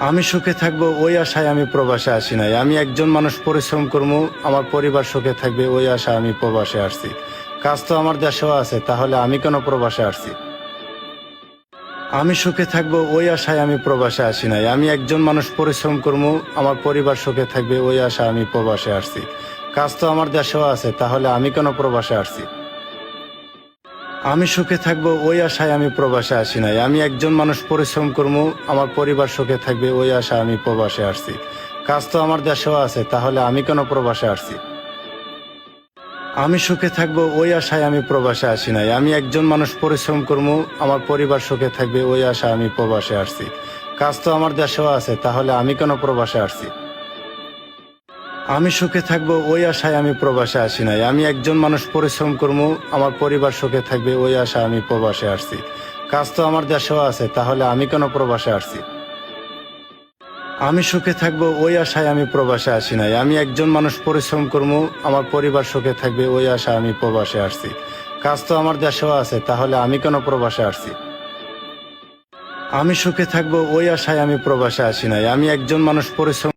আমি সুখে থাকবো ওই আশায় আমি প্রবাসে আসি নাই। আমি একজন মানুষ পরিশ্রম করবো, আমার পরিবার সুখে থাকবে ওই আশা আমি প্রবাসে আসছি। কাজ তো আমার দেশেও আছে, তাহলে আমি কেন প্রবাসে আসছি? আমি সুখে থাকবো ওই আশায় আমি প্রবাসে আসি নাই। আমি একজন মানুষ পরিশ্রম করবো, আমার পরিবার সুখে থাকবে ওই আশা আমি প্রবাসে আসছি। কাজ তো আমার দেশেও আছে, তাহলে আমি কেন প্রবাসে আসছি? আমি সুখে থাকবো ওই আশায় আমি প্রবাসে আসি নাই। আমি একজন মানুষ পরিশ্রম করবো, আমার পরিবার সুখে থাকবে ওই আশা আমি প্রবাসে আসছি। কাজ তো আমার দেশেও আছে, তাহলে আমি কেন প্রবাসে আসছি? আমি সুখে থাকবো ওই আশায় আমি প্রবাসে আসি নাই। আমি একজন মানুষ পরিশ্রম করবো, আমার পরিবার সুখে থাকবে ওই আশা আমি প্রবাসে আসছি। কাজ তো আমার দেশেও আছে, তাহলে আমি কেন প্রবাসে আসছি? আমি সুখে থাকবো ওই আশায় আমি প্রবাসে আসি নাই। আমি একজন মানুষ পরিশ্রম করবো, আমার পরিবার সুখে থাকবে ওই আশা আমি প্রবাসে আসছি। কাজ তো আমার দেশেও আছে, তাহলে আমি কেন প্রবাসে আসছি? আমি সুখে থাকবো ওই আশায় আমি প্রবাসে আসি নাই। আমি একজন মানুষ পরিশ্রম করবো, আমার পরিবার সুখে থাকবে ওই আশা আমি প্রবাসে আসছি। কাজ তো আমার দেশেও আছে, তাহলে আমি কেন প্রবাসে আসছি? আমি সুখে থাকবো ওই আশায় আমি প্রবাসে আসি নাই। আমি একজন মানুষ পরিশ্রম